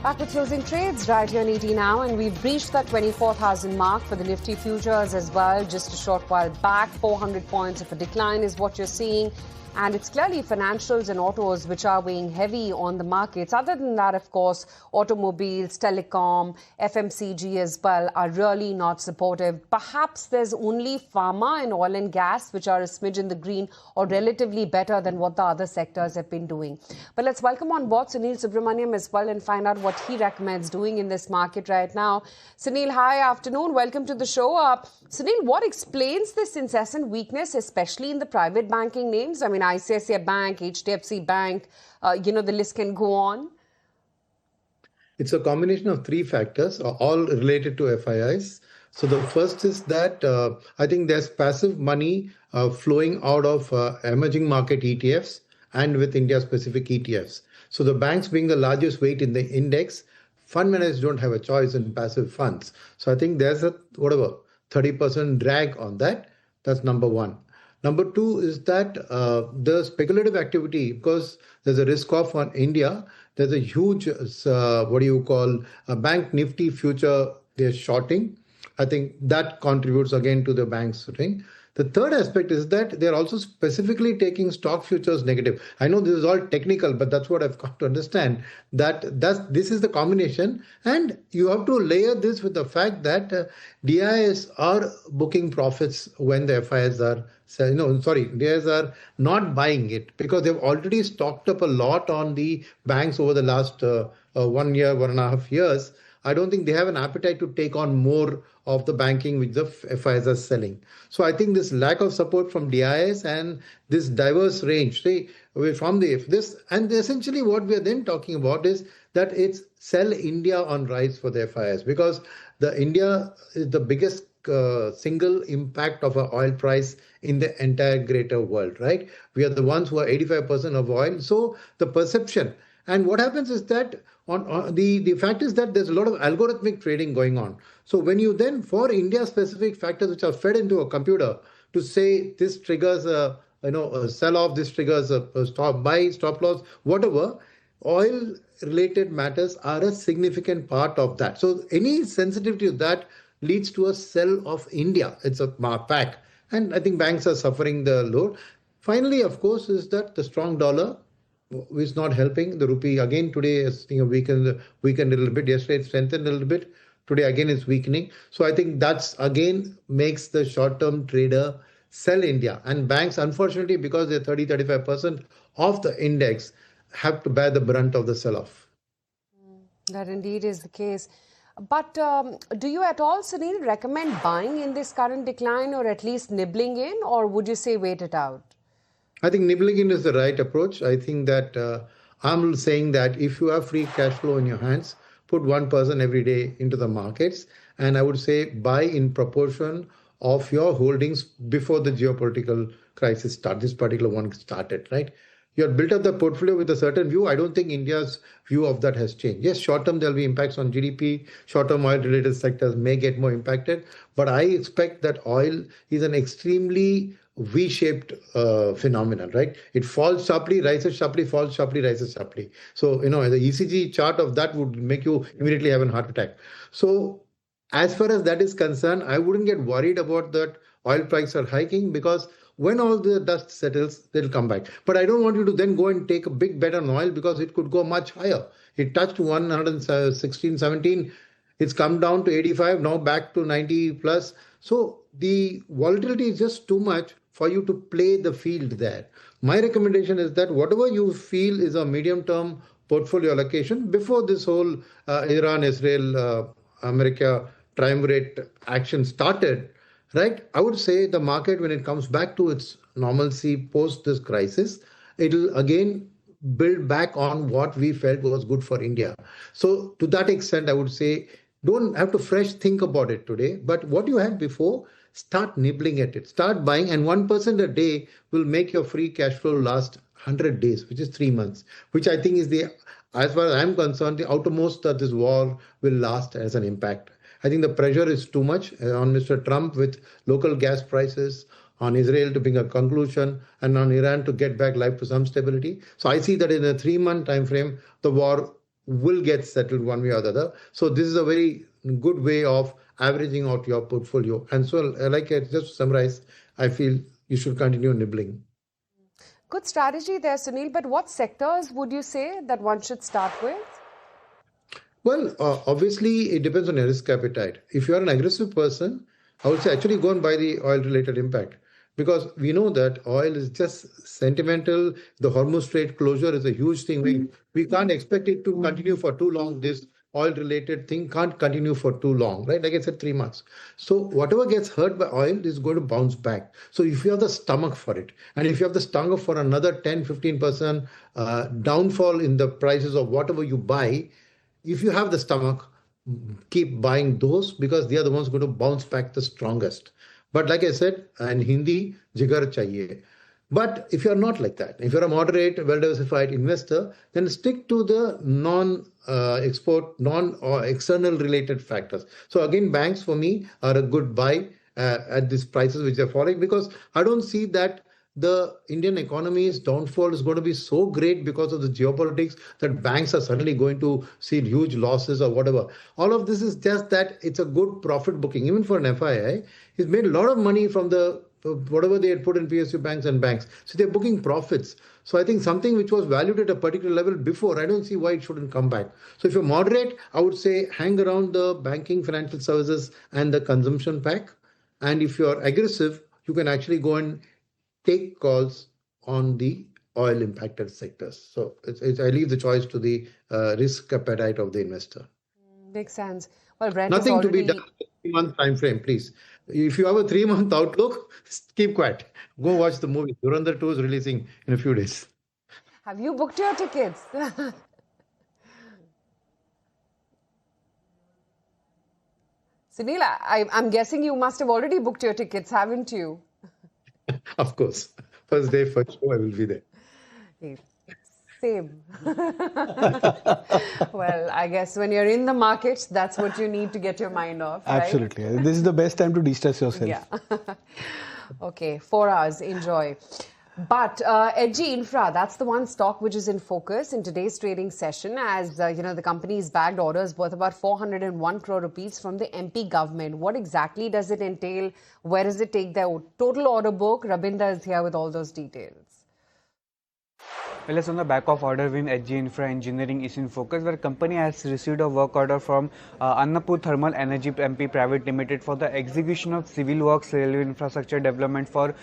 Back with closing trades right here in ETNOW, and we've breached that 24,000 mark for the Nifty futures as well. Just a short while back, 400 points of a decline is what you're seeing. And it's clearly financials and autos which are weighing heavy on the markets. Other than that, of course, automobiles, telecom, FMCG as well are really not supportive. Perhaps there's only pharma and oil and gas which are a smidge in the green or relatively better than what the other sectors have been doing. But let's welcome on board Sunil Subramaniam as well and find out what he recommends doing in this market right now. Sunil, hi, afternoon. Welcome to the show. Sunil, what explains this incessant weakness, especially in the private banking names? I mean, ICICI Bank, HDFC Bank, the list can go on. It's a combination of three factors, all related to FIIs. So the first is that I think there's passive money flowing out of emerging market ETFs and with India-specific ETFs. So the banks being the largest weight in the index, fund managers don't have a choice in passive funds. So I think there's a 30% drag on that. That's number one. Number two is that the speculative activity, because there's a risk off on India, there's a huge, bank Nifty future they're shorting. I think that contributes again to the bank's thing. The third aspect is that they're also specifically taking stock futures negative. I know this is all technical, but that's what I've got to understand, this is the combination. And you have to layer this with the fact that DIs are booking profits when the FIs are DIs are not buying it because they've already stocked up a lot on the banks over the last 1 year, 1.5 years. I don't think they have an appetite to take on more of the banking which the FIs are selling. So I think this lack of support from DIs and this diverse range, essentially what we are then talking about is that it's sell India on rise for the FIs because the India is the biggest single impact of an oil price in the entire greater world, right? We are the ones who are 85% of oil. So the perception. And what happens is that the fact is that there's a lot of algorithmic trading going on. So when you then, for India-specific factors which are fed into a computer to say this triggers a sell-off, this triggers a stop buy, stop loss, whatever, oil-related matters are a significant part of that. So any sensitivity to that leads to a sell of India. It's a pack. And I think banks are suffering the load. Finally, of course, is that the strong dollar is not helping. The rupee again today is weakened a little bit. Yesterday it strengthened a little bit. Today again it's weakening. So I think that's again makes the short-term trader sell India. And banks, unfortunately, because they're 30-35% of the index, have to bear the brunt of the sell-off. That indeed is the case. But do you at all, Sunil, recommend buying in this current decline or at least nibbling in, or would you say wait it out? I think nibbling in is the right approach. I think that I'm saying that if you have free cash flow in your hands, put 1% every day into the markets. And I would say buy in proportion of your holdings before the geopolitical crisis started. This particular one started, right? You have built up the portfolio with a certain view. I don't think India's view of that has changed. Yes, short-term there'll be impacts on GDP. Short-term oil-related sectors may get more impacted. But I expect that oil is an extremely V-shaped phenomenon, right? It falls sharply, rises sharply, falls sharply, rises sharply. So, the ECG chart of that would make you immediately have a heart attack. So as far as that is concerned, I wouldn't get worried about that oil prices are hiking because when all the dust settles, they'll come back. But I don't want you to then go and take a big bet on oil because it could go much higher. It touched 116, 17. It's come down to 85, now back to 90 plus. So the volatility is just too much for you to play the field there. My recommendation is that whatever you feel is a medium-term portfolio allocation before this whole Iran, Israel, America triumvirate action started, right? I would say the market, when it comes back to its normalcy post this crisis, it'll again build back on what we felt was good for India. So to that extent, I would say don't have to fresh think about it today, but what you had before, start nibbling at it, start buying, and 1% a day will make your free cash flow last 100 days, which is 3 months, which I think is as far as I'm concerned, the outermost that this war will last as an impact. I think the pressure is too much on Mr. Trump with local gas prices, on Israel to bring a conclusion, and on Iran to get back life to some stability. So I see that in a 3-month time frame, the war will get settled one way or the other. So this is a very good way of averaging out your portfolio. And so, just to summarize, I feel you should continue nibbling. Good strategy there, Sunil. But what sectors would you say that one should start with? Well, obviously, it depends on your risk appetite. If you are an aggressive person, I would say actually go and buy the oil-related impact because we know that oil is just sentimental. The Hormuz Strait closure is a huge thing. We can't expect it to continue for too long. This oil-related thing can't continue for too long, right? Like I said, 3 months. So whatever gets hurt by oil is going to bounce back. So if you have the stomach for it, and if you have the stomach for another 10-15% downfall in the prices of whatever you buy, if you have the stomach, keep buying those because they are the ones going to bounce back the strongest. But like I said, in Hindi, jigar chahiye. But if you're not like that, if you're a moderate, well-diversified investor, then stick to the non-export, non-external related factors. So again, banks for me are a good buy at these prices which are falling because I don't see that the Indian economy's downfall is going to be so great because of the geopolitics that banks are suddenly going to see huge losses or whatever. All of this is just that it's a good profit booking. Even for an FII, he's made a lot of money from the whatever they had put in PSU banks and banks. So they're booking profits. So I think something which was valued at a particular level before, I don't see why it shouldn't come back. So if you're moderate, I would say hang around the banking, financial services, and the consumption pack. And if you're aggressive, you can actually go and take calls on the oil impacted sectors. So I leave the choice to the risk appetite of the investor. Makes sense. Well, Brent Nothing already... to be done in a 3-month time frame, please. If you have a 3-month outlook, keep quiet. Go watch the movie. Durandar 2 is releasing in a few days. Have you booked your tickets? Sunil, I'm guessing you must have already booked your tickets, haven't you? Of course. First day, first show, I will be there. Same. Well, I guess when you're in the markets, that's what you need to get your mind off, right? Absolutely. This is the best time to de-stress yourself. Yeah. Okay, 4 hours, enjoy. But Edgy Infra, that's the one stock which is in focus in today's trading session as, the company's bagged orders worth about 401 crore rupees from the MP government. What exactly does it entail? Where does it take their total order book? Rabinda is here with all those details. Well, it's on the back of order win, HG Infra Engineering is in focus, where company has received a work order from Annapur Thermal Energy MP Private Limited for the execution of civil works railway infrastructure development for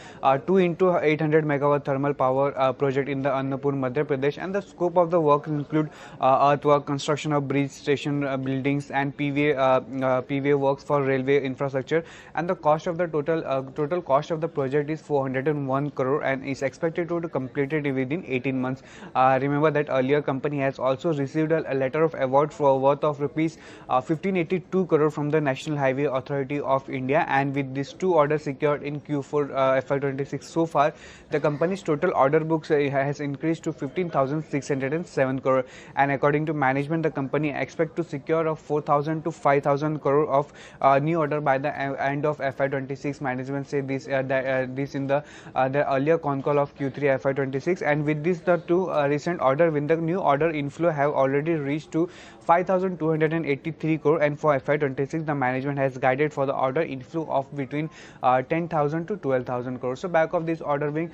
2 into 800 megawatt thermal power project in the Annapur, Madhya Pradesh. And the scope of the work include earthwork, construction of bridge station buildings, and PVA works for railway infrastructure. And the cost of the total cost of the project is 401 crore and is expected to be completed within 18 months. Remember that earlier company has also received a letter of award for worth of rupees 1582 crore from the National Highway Authority of India, and with these 2 orders secured in Q4 FY26 so far, the company's total order books has increased to 15,607 crore, and according to management, the company expect to secure a 4,000 to 5,000 crore of new order by the end of FY26. Management said this this in the earlier con call of Q3 FY26, and with this the 2 recent order win, the new order inflow have already reached to 5,283 crore, and for FY26 the management has guided for the order inflow of between 10,000 to 12,000 crore. So back of this order wing,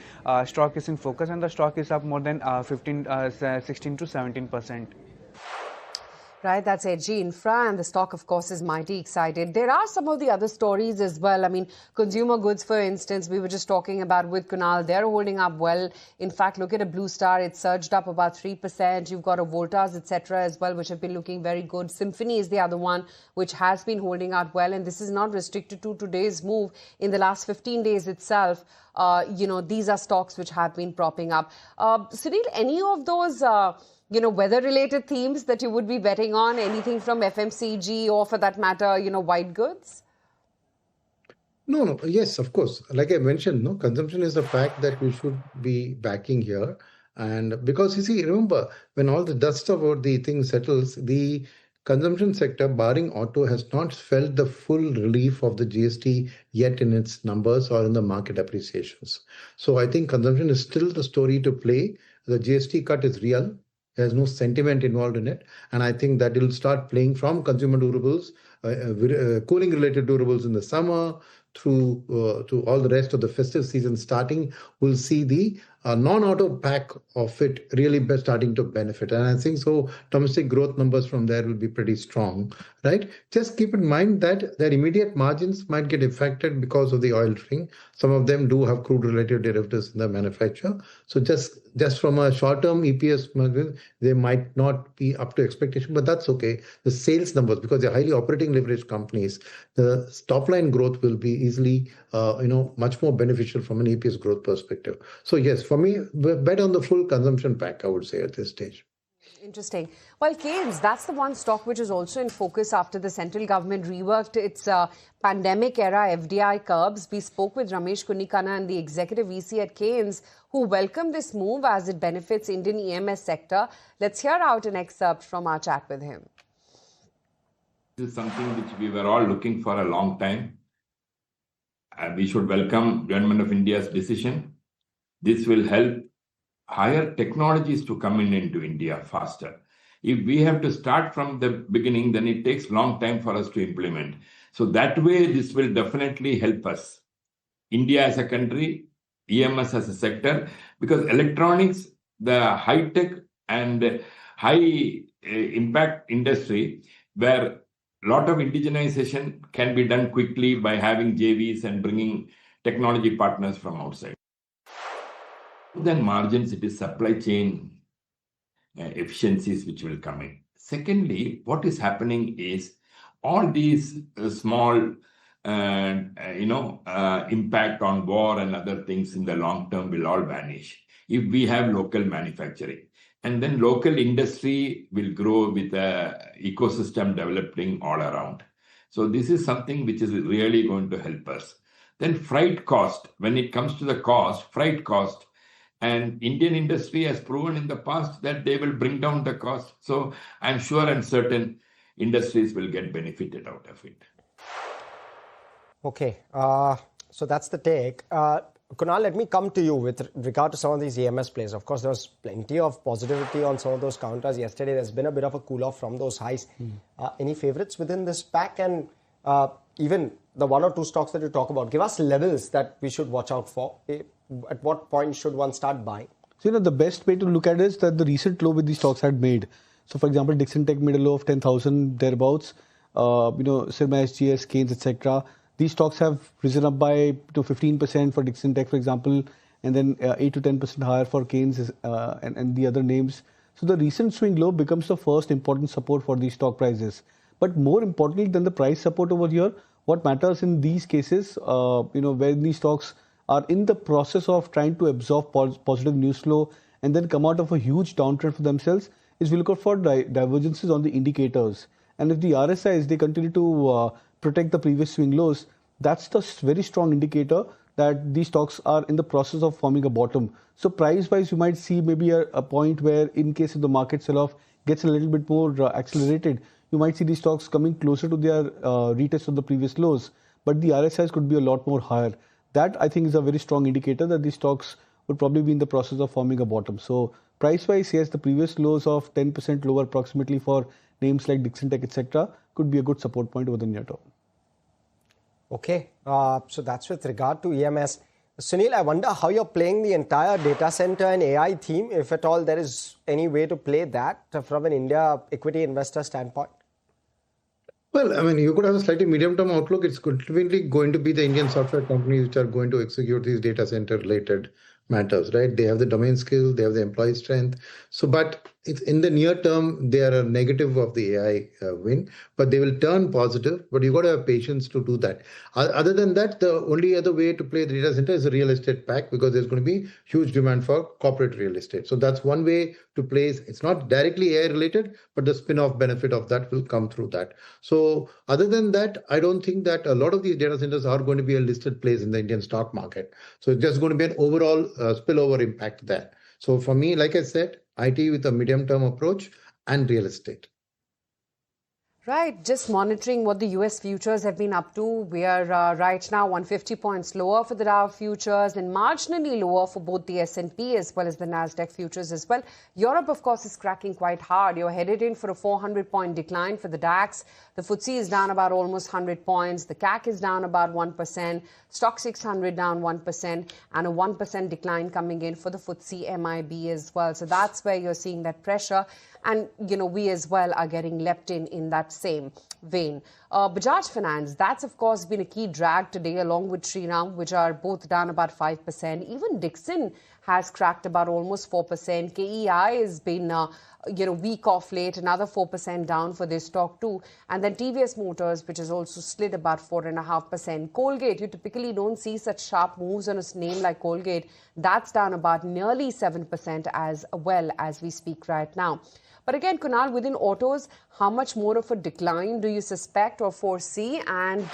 stock is in focus, and the stock is up more than 16 to 17%. Right, that's HG Infra, and the stock, of course, is mighty excited. There are some of the other stories as well. I mean, consumer goods, for instance, we were just talking about with Kunal. They're holding up well. In fact, look at a Blue Star. It surged up about 3%. You've got a Voltas, etc. as well, which have been looking very good. Symphony is the other one, which has been holding out well. And this is not restricted to today's move. In the last 15 days itself, these are stocks which have been propping up. Sunil, any of those... weather-related themes that you would be betting on? Anything from FMCG or, for that matter, white goods? No. Yes, of course. Like I mentioned, no, consumption is a fact that we should be backing here. And because, you see, remember, when all the dust about the thing settles, the consumption sector, barring auto, has not felt the full relief of the GST yet in its numbers or in the market appreciations. So I think consumption is still the story to play. The GST cut is real. There's no sentiment involved in it. And I think that it'll start playing from consumer durables, cooling related durables in the summer through to all the rest of the festive season starting. We'll see the non-auto pack of it really starting to benefit. And I think so domestic growth numbers from there will be pretty strong, right? Just keep in mind that their immediate margins might get affected because of the oil ring. Some of them do have crude related derivatives in the manufacture. So just from a short-term EPS margin, they might not be up to expectation, but that's okay. The sales numbers, because they're highly operating leverage companies, the top line growth will be easily, much more beneficial from an EPS growth perspective. So yes, for me, bet on the full consumption pack, I would say at this stage. Interesting. Well, Keynes, that's the one stock which is also in focus after the central government reworked its pandemic era FDI curbs. We spoke with Ramesh Kunnikana and the executive VC at Keynes, who welcomed this move as it benefits Indian EMS sector. Let's hear out an excerpt from our chat with him. This is something which we were all looking for a long time. We should welcome Government of India's decision. This will help higher technologies to come into India faster. If we have to start from the beginning, then it takes a long time for us to implement. So that way, this will definitely help us. India as a country, EMS as a sector, because electronics, the high-tech and high impact industry, where a lot of indigenization can be done quickly by having JVs and bringing technology partners from outside. Then margins, it is supply chain efficiencies which will come in. Secondly, what is happening is all these small, impact on war and other things in the long term will all vanish if we have local manufacturing. And then local industry will grow with an ecosystem developing all around. So this is something which is really going to help us. Then freight cost, when it comes to the cost, freight cost, and Indian industry has proven in the past that they will bring down the cost. So I'm sure and certain industries will get benefited out of it. Okay, so that's the take. Kunal, let me come to you with regard to some of these EMS plays. Of course, there's plenty of positivity on some of those counters. Yesterday, there's been a bit of a cool-off from those highs. Any favorites within this pack? And even the one or two stocks that you talk about, give us levels that we should watch out for. At what point should one start buying? So, the best way to look at it is that the recent low with these stocks had made. So, for example, Dixon Tech made a low of 10,000 thereabouts. Sirma SGS, Keynes, etc. These stocks have risen up by 15% for Dixon Tech, for example, and then 8 to 10% higher for Keynes and the other names. So the recent swing low becomes the first important support for these stock prices. But more importantly than the price support over here, what matters in these cases, where these stocks are in the process of trying to absorb positive news flow and then come out of a huge downtrend for themselves, is we look out for divergences on the indicators. And if the RSIs, they continue to protect the previous swing lows, that's the very strong indicator that these stocks are in the process of forming a bottom. So price-wise, you might see maybe a point where in case of the market sell-off gets a little bit more accelerated, you might see these stocks coming closer to their retest of the previous lows. But the RSIs could be a lot more higher. That, I think, is a very strong indicator that these stocks would probably be in the process of forming a bottom. So price-wise, yes, the previous lows of 10% lower approximately for names like Dixon Tech, etc., could be a good support point over the near term. Okay, so that's with regard to EMS. Sunil, I wonder how you're playing the entire data center and AI theme, if at all there is any way to play that from an India equity investor standpoint. Well, I mean, you could have a slightly medium-term outlook. It's ultimately going to be the Indian software companies which are going to execute these data center-related matters, right? They have the domain skill, they have the employee strength. So, but it's in the near term, they are a negative of the AI win, but they will turn positive. But you got to have patience to do that. Other than that, the only other way to play the data center is a real estate pack, because there's going to be huge demand for corporate real estate. So that's one way to place. It's not directly AI related, but the spin-off benefit of that will come through that. So other than that, I don't think that a lot of these data centers are going to be a listed place in the Indian stock market. So it's just going to be an overall spillover impact there. So for me, like I said, IT with a medium-term approach and real estate. Right, just monitoring what the US futures have been up to. We are right now 150 points lower for the Dow futures and marginally lower for both the S&P as well as the Nasdaq futures as well. Europe, of course, is cracking quite hard. You're headed in for a 400-point decline for the DAX. The FTSE is down about almost 100 points. The CAC is down about 1%. Stock 600 down 1% and a 1% decline coming in for the FTSE MIB as well. So that's where you're seeing that pressure. And, you know, we as well are getting leapt in that same vein. Bajaj Finance, that's of course been a key drag today along with Shriram, which are both down about 5%. Even Dixon has cracked about almost 4%. KEI has been, weak off late, another 4% down for this stock too. And then TVS Motors, which has also slid about 4.5%. Colgate, you typically don't see such sharp moves on a name like Colgate. That's down about nearly 7% as well as we speak right now. But again, Kunal, within autos, how much more of a decline do you suspect or foresee? And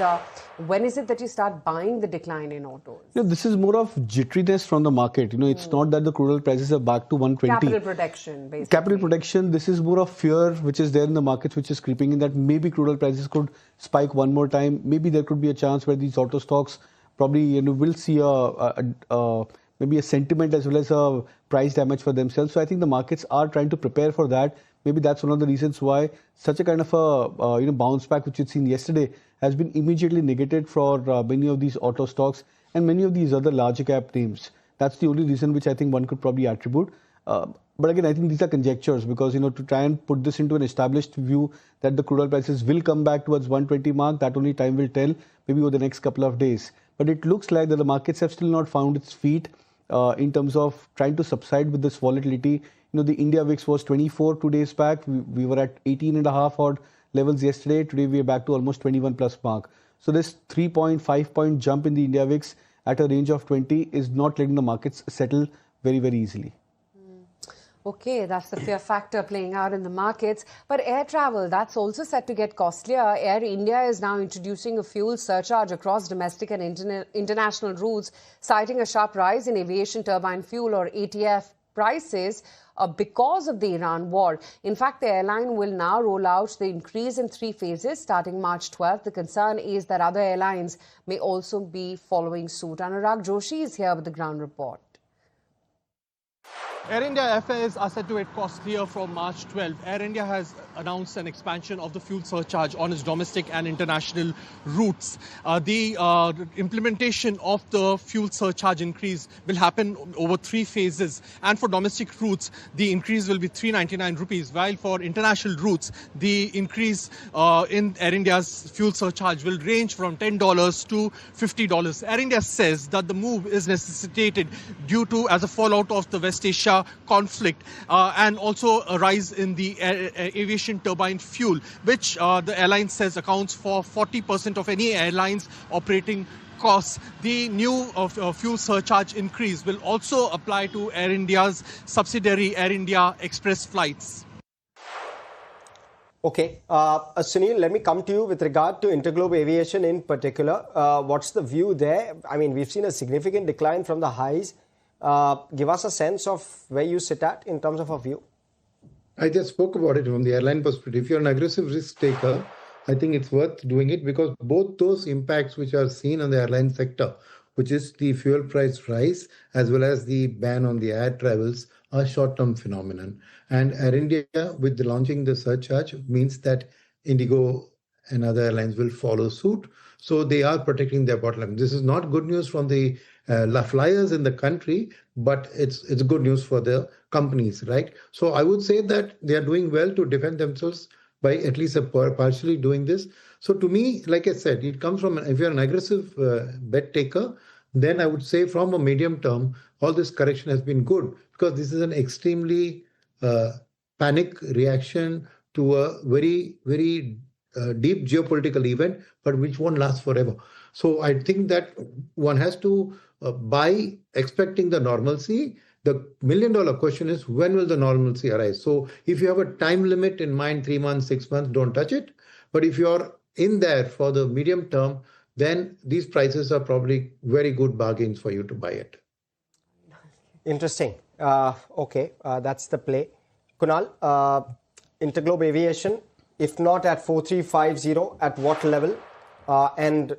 when is it that you start buying the decline in autos? This is more of jitteriness from the market. It's not that the crude oil prices are back to 120. Capital protection, basically. Capital protection. This is more of fear which is there in the markets, which is creeping in that maybe crude oil prices could spike one more time. Maybe there could be a chance where these auto stocks probably will see maybe a sentiment as well as a price damage for themselves. So I think the markets are trying to prepare for that. Maybe that's one of the reasons why such a kind of a bounce back which you'd seen yesterday has been immediately negated for many of these auto stocks and many of these other larger cap names. That's the only reason which I think one could probably attribute. But again, I think these are conjectures because, to try and put this into an established view that the crude oil prices will come back towards 120 mark, that only time will tell, maybe over the next couple of days. But it looks like that the markets have still not found its feet in terms of trying to subside with this volatility. The India VIX was 24 2 days back. We were at 18.5 odd levels yesterday. Today we are back to almost 21 plus mark. So this 3.5 point jump in the India VIX at a range of 20 is not letting the markets settle very, very easily. Okay, that's the fear factor playing out in the markets. But air travel, that's also set to get costlier. Air India is now introducing a fuel surcharge across domestic and international routes, citing a sharp rise in aviation turbine fuel or ATF prices because of the Iran war. In fact, the airline will now roll out the increase in 3 phases starting March 12th. The concern is that other airlines may also be following suit. Anurag Joshi is here with the ground report. Air India airfares are set to get costlier from March 12. Air India has announced an expansion of the fuel surcharge on its domestic and international routes. The implementation of the fuel surcharge increase will happen over 3 phases. And for domestic routes, the increase will be 399 rupees, while for international routes, the increase in Air India's fuel surcharge will range from $10 to $50. Air India says that the move is necessitated due to as a fallout of the West Asia conflict and also a rise in the aviation turbine fuel, which the airline says accounts for 40% of any airline's operating costs. The new fuel surcharge increase will also apply to Air India's subsidiary Air India Express flights. Okay, Sunil, let me come to you with regard to Interglobe Aviation in particular. What's the view there? I mean, we've seen a significant decline from the highs. Give us a sense of where you sit at in terms of a view. I just spoke about it from the airline perspective. If you're an aggressive risk taker, I think it's worth doing it because both those impacts which are seen on the airline sector, which is the fuel price rise as well as the ban on the air travels, are short-term phenomenon. And Air India, with the launching the surcharge, means that Indigo and other airlines will follow suit. So they are protecting their bottom line. This is not good news from the flyers in the country, but it's good news for the companies, right? So I would say that they are doing well to defend themselves by at least partially doing this. So to me, like I said, it comes from, if you're an aggressive bet taker, then I would say from a medium term, all this correction has been good because this is an extremely panic reaction to a very, very deep geopolitical event, but which won't last forever. So I think that one has to buy expecting the normalcy. The $1 million question is, when will the normalcy arise? So if you have a time limit in mind, 3 months, 6 months, don't touch it. But if you're in there for the medium term, then these prices are probably very good bargains for you to buy it. Interesting. Okay, that's the play. Kunal, Interglobe Aviation, If not at 4350, at what level? And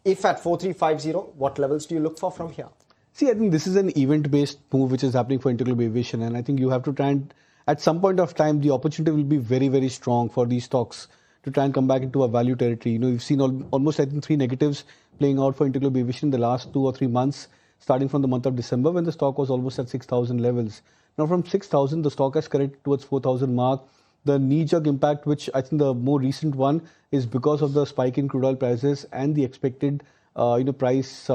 if at 4350, what levels do you look for from here? See, I think this is an event-based move which is happening for InterGlobe Aviation, and I think you have to try and, at some point of time, the opportunity will be very, very strong for these stocks to try and come back into a value territory. You know, you've seen almost, I think, 3 negatives playing out for InterGlobe Aviation in the last 2 or 3 months, starting from the month of December when the stock was almost at 6,000 levels. Now, from 6,000, the stock has corrected towards 4,000 mark. The knee-jerk impact, which I think the more recent one, is because of the spike in crude oil prices and the expected, price,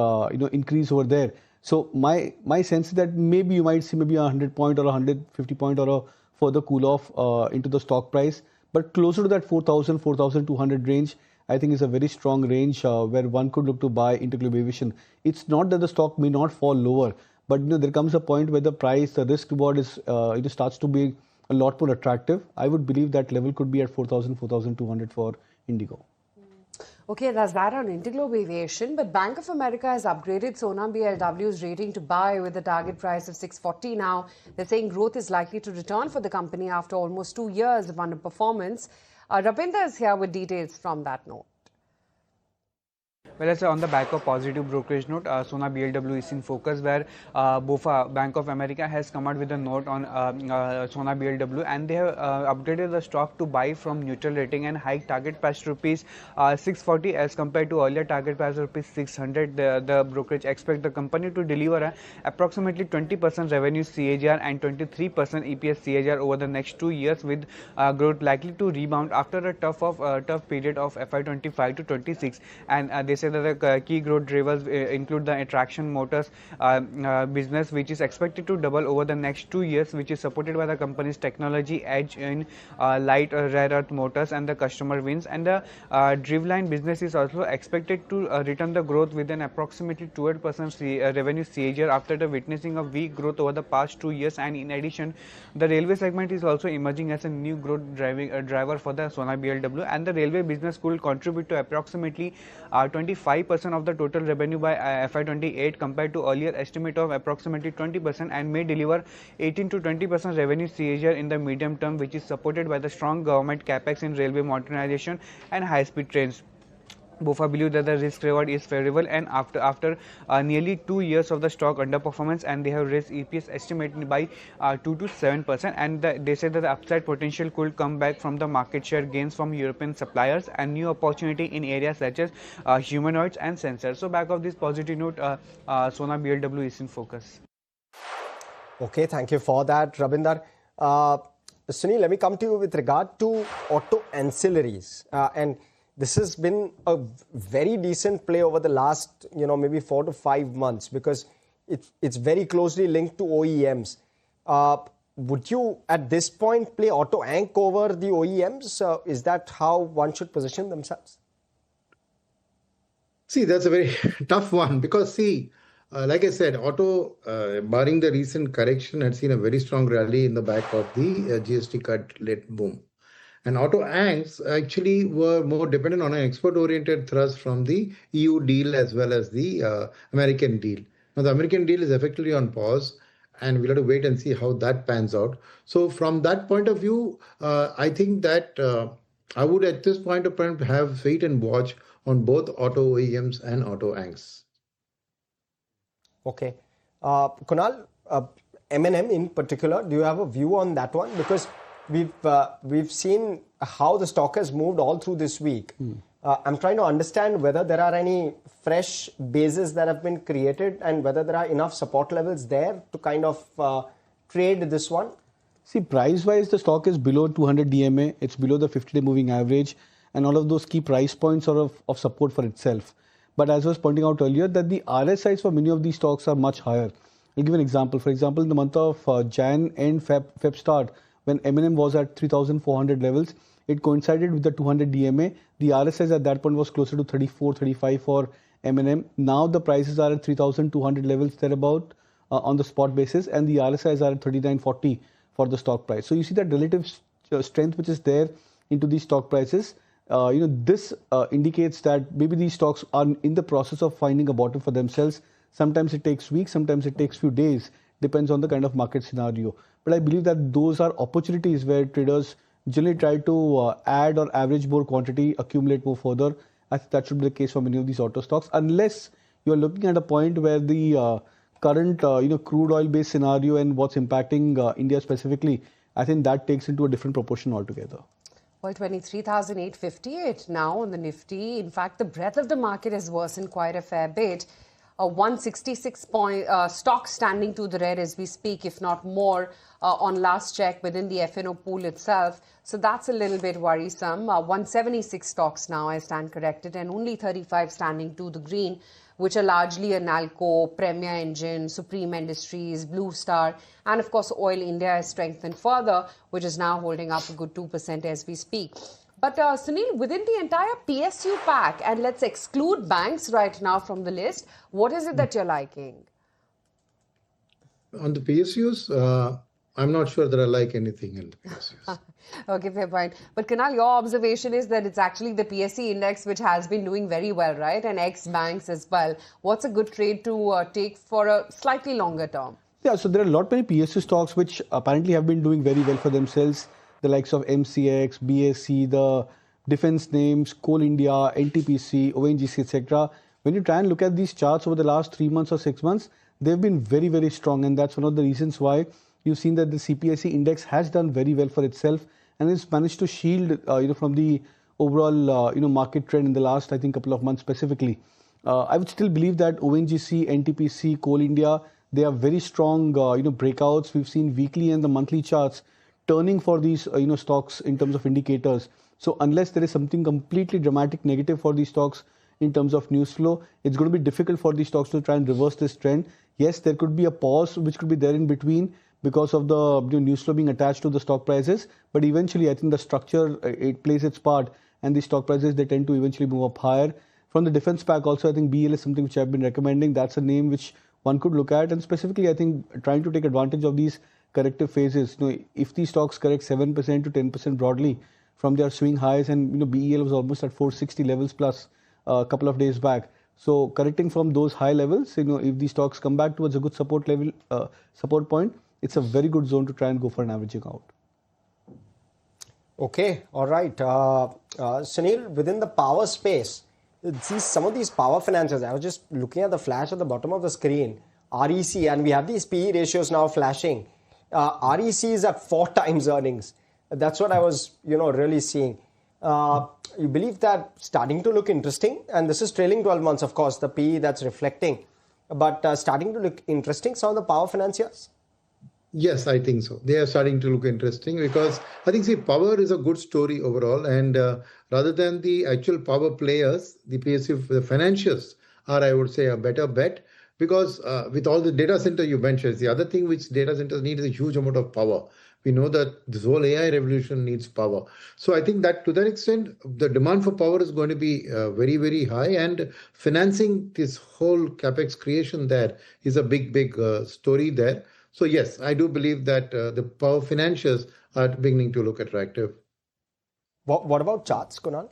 increase over there. So my sense is that maybe you might see maybe a 100 point or a 150 point or a further cool off into the stock price. But closer to that 4,000, 4,200 range, I think is a very strong range where one could look to buy InterGlobe Aviation. It's not that the stock may not fall lower, but there comes a point where the price, the risk reward is starts to be a lot more attractive. I would believe that level could be at 4,000, 4,200 for Indigo. Okay, that's that on InterGlobe Aviation. But Bank of America has upgraded Sonam BLW's rating to buy with a target price of 640 now. They're saying growth is likely to return for the company after almost 2 years of underperformance. Rapinder is here with details from that note. Well, as on the back of positive brokerage note, Sona BLW is in focus, where BofA, Bank of America, has come out with a note on Sona BLW, and they have upgraded the stock to buy from neutral rating and hike target price to rupees 640 as compared to earlier target price of rupees 600. The brokerage expect the company to deliver approximately 20% revenue CAGR and 23% EPS CAGR over the next 2 years, with growth likely to rebound after a tough period of FY25 to 26. And they say that the key growth drivers include the traction motors business, which is expected to double over the next 2 years, which is supported by the company's technology edge in light rare earth motors and the customer wins. And the driveline business is also expected to return the growth with an approximately 12% revenue CAGR after the witnessing of weak growth over the past 2 years. And in addition, the railway segment is also emerging as a new growth driver for the Sona BLW, and the railway business could contribute to approximately 25% of the total revenue by FY28 compared to earlier estimate of approximately 20%, and may deliver 18 to 20% revenue CAGR in the medium term, which is supported by the strong government capex in railway modernization and high-speed trains. BofA believe that the risk reward is favorable, and after nearly 2 years of the stock underperformance, and they have raised EPS estimate by 2 to 7%, and they say that the upside potential could come back from the market share gains from European suppliers and new opportunity in areas such as humanoids and sensors. So back of this positive note, Sona BLW is in focus. Okay, thank you for that, Rabinder. Sunil, let me come to you with regard to auto ancillaries, and this has been a very decent play over the last, maybe 4 to 5 months, because it's very closely linked to OEMs. Would you, at this point, play auto anch over the OEMs? Is that how one should position themselves? See, that's a very tough one because, like I said, auto, barring the recent correction, had seen a very strong rally in the back of the GST cut-led boom. And auto anchs actually were more dependent on an export-oriented thrust from the EU deal as well as the American deal. Now, the American deal is effectively on pause, and we'll have to wait and see how that pans out. So from that point of view, I think that I would at this point of time have wait and watch on both auto OEMs and auto anchs. Okay. Kunal, M&M in particular, do you have a view on that one? Because we've seen how the stock has moved all through this week. I'm trying to understand whether there are any fresh bases that have been created and whether there are enough support levels there to kind of trade this one. See, price-wise, the stock is below 200 DMA. It's below the 50-day moving average, and all of those key price points are of support for itself. But as I was pointing out earlier, that the RSIs for many of these stocks are much higher. I'll give an example. For example, in the month of Jan and Feb start, when M&M was at 3,400 levels, it coincided with the 200 DMA. The RSIs at that point was closer to 34, 35 for M&M. Now the prices are at 3,200 levels thereabout on the spot basis, and the RSIs are at 39.40 for the stock price. So you see that relative strength which is there into these stock prices. This indicates that maybe these stocks are in the process of finding a bottom for themselves. Sometimes it takes weeks, sometimes it takes few days, depends on the kind of market scenario. But I believe that those are opportunities where traders generally try to add or average more quantity, accumulate more further. I think that should be the case for many of these auto stocks, unless you are looking at a point where the current crude oil based scenario and what's impacting India specifically, I think that takes into a different proportion altogether. Well, 23,858 now on the Nifty. In fact, the breadth of the market has worsened quite a fair bit. 166 stocks standing to the red as we speak, if not more, on last check within the FNO pool itself. So that's a little bit worrisome. 176 stocks now, I stand corrected, and only 35 standing to the green, which are largely Nalco, Premier Engine, Supreme Industries, Blue Star, and of course Oil India has strengthened further, which is now holding up a good 2% as we speak. But Sunil, within the entire PSU pack, and let's exclude banks right now from the list, what is it that you're liking? On the PSUs, I'm not sure that I like anything in the PSUs. Okay, fair point. But Kunal, your observation is that it's actually the PSE index which has been doing very well, right? And ex-banks as well. What's a good trade to take for a slightly longer term? Yeah, so there are a lot many PSU stocks which apparently have been doing very well for themselves. The likes of MCX, BSC, the defense names, Coal India, NTPC, ONGC, etc. When you try and look at these charts over the last 3 months or 6 months, they've been very, very strong. And that's one of the reasons why you've seen that the CPSE index has done very well for itself and it's managed to shield from the overall market trend in the last, I think, couple of months specifically. I would still believe that ONGC, NTPC, Coal India, they are very strong breakouts. We've seen weekly and the monthly charts turning for these stocks in terms of indicators. So unless there is something completely dramatic negative for these stocks in terms of news flow, it's going to be difficult for these stocks to try and reverse this trend. Yes, there could be a pause which could be there in between because of the news flow being attached to the stock prices, but eventually I think the structure, it plays its part, and the stock prices, they tend to eventually move up higher. From the defense pack also, I think BL is something which I've been recommending. That's a name which one could look at, and specifically I think trying to take advantage of these corrective phases. If these stocks correct 7% to 10% broadly from their swing highs, and BEL was almost at 460 levels plus a couple of days back. So correcting from those high levels, if these stocks come back towards a good support level, support point, it's a very good zone to try and go for an averaging out. Okay, all right. Sunil, within the power space, see some of these power financiers, I was just looking at the flash at the bottom of the screen, REC, and we have these PE ratios now flashing. REC is at 4 times earnings. That's what I was, really seeing. You believe that starting to look interesting, and this is trailing 12 months, of course, the PE that's reflecting, but starting to look interesting, some of the power financiers? Yes, I think so. They are starting to look interesting because I think, power is a good story overall. And rather than the actual power players, the PSU, the financials are, I would say, a better bet because with all the data center you mentioned, the other thing which data centers need is a huge amount of power. We know that this whole AI revolution needs power. So I think that to that extent, the demand for power is going to be very, very high, and financing this whole capex creation there is a big, big story there. So yes, I do believe that the power financials are beginning to look attractive. What about charts, Kunal?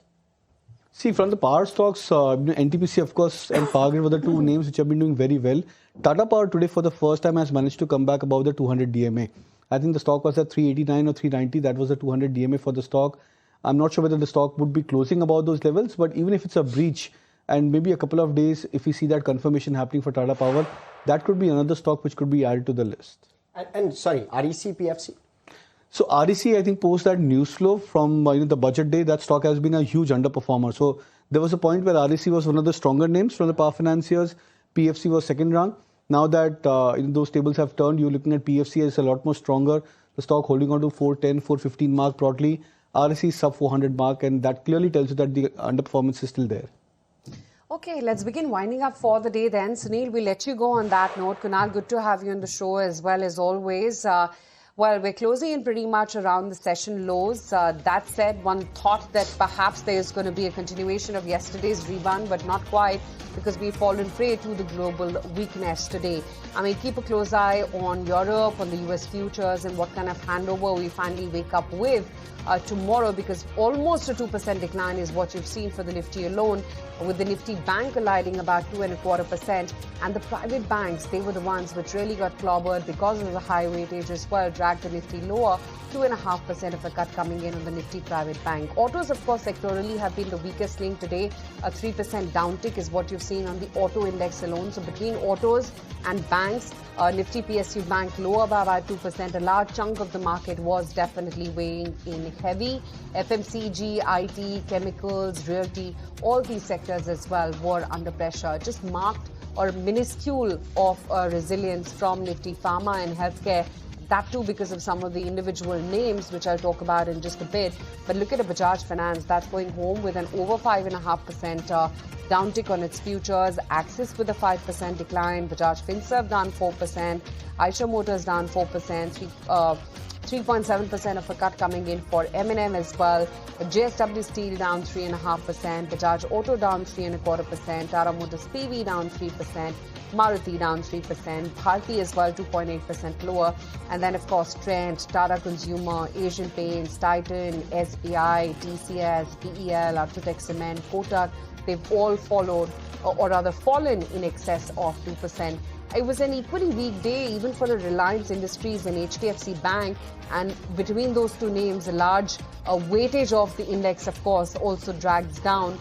See, from the power stocks, NTPC, of course, and Power Grid were the two names which have been doing very well. Tata Power today, for the first time, has managed to come back above the 200 DMA. I think the stock was at 389 or 390. That was the 200 DMA for the stock. I'm not sure whether the stock would be closing above those levels, but even if it's a breach, and maybe a couple of days, if we see that confirmation happening for Tata Power, that could be another stock which could be added to the list. And sorry, REC, PFC? So REC, I think, post that news flow from the budget day, that stock has been a huge underperformer. So there was a point where REC was one of the stronger names from the power financiers. PFC was second rung. Now that those tables have turned, you're looking at PFC as a lot more stronger. The stock holding on to 410, 415 mark broadly. REC sub 400 mark, and that clearly tells you that the underperformance is still there. Okay, let's begin winding up for the day then. Sunil, we'll let you go on that note. Kunal, good to have you on the show as well as always. Well, we're closing in pretty much around the session lows. That said, one thought that perhaps there's going to be a continuation of yesterday's rebound, but not quite, because we've fallen prey to the global weakness today. I mean, keep a close eye on Europe, on the US futures, and what kind of handover we finally wake up with tomorrow, because almost a 2% decline is what you've seen for the Nifty alone, with the Nifty Bank colliding about 2.25%. And the private banks, they were the ones which really got clobbered because of the high weightage as well, dragged the Nifty lower 2.5% of a cut coming in on the Nifty Private Bank. Autos, of course, sectorally have been the weakest link today. A 3% downtick is what you've seen on the auto index alone. So between autos and banks, Nifty PSU Bank lower by about 2%. A large chunk of the market was definitely weighing in heavy. FMCG, IT, chemicals, realty, all these sectors as well were under pressure. Just marked or minuscule of resilience from Nifty Pharma and Healthcare. That too because of some of the individual names, which I'll talk about in just a bit. But look at a Bajaj Finance, that's going home with an over 5.5% downtick on its futures. Axis with a 5% decline. Bajaj Finserv down 4%. Eicher Motors down 4%. 3.7% of a cut coming in for M&M as well. JSW Steel down 3.5%. Bajaj Auto down 3.25%. Tata Motors PV down 3%. Maruti down 3%. Bharti as well 2.8% lower. And then of course Trent, Tata Consumer, Asian Paints, Titan, SBI, TCS, PEL, Ultratech Cement, Kotak. They've all followed or rather fallen in excess of 2%. It was an equally weak day even for the Reliance Industries and HDFC Bank, and between those two names, a large weightage of the index, of course, also drags down.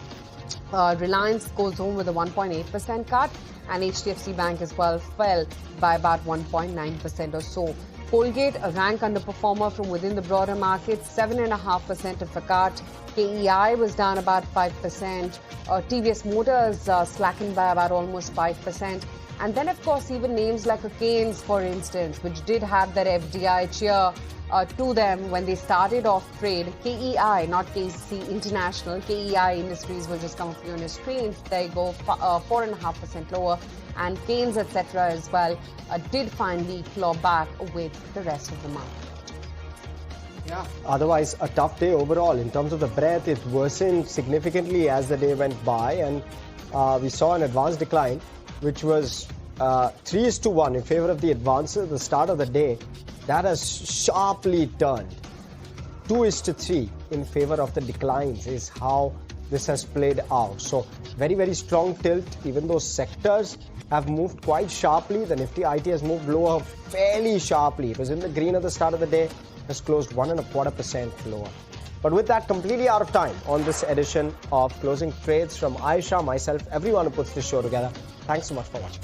Reliance goes home with a 1.8% cut, and HDFC Bank as well fell by about 1.9% or so. Colgate, a rank underperformer from within the broader market, 7.5% of a cut. KEI was down about 5%. TVS Motors slackened by about almost 5%. And then, of course, even names like a Keynes, for instance, which did have that FDI cheer to them when they started off trade. KEI, not KCC International. KEI Industries will just come up on your screens. They go 4.5% lower. And Keynes, etc. as well, did finally claw back with the rest of the market. Yeah. Otherwise, a tough day overall. In terms of the breadth, it worsened significantly as the day went by. And we saw an advance decline, which was 3:1 in favor of the advances at the start of the day. That has sharply turned. 2:3 in favor of the declines is how this has played out. So very, very strong tilt. Even though sectors have moved quite sharply, the Nifty IT has moved lower fairly sharply. It was in the green at the start of the day, has closed 1.25% lower. But with that, completely out of time on this edition of Closing Trades from Aisha, myself, everyone who puts this show together. Thanks so much for watching.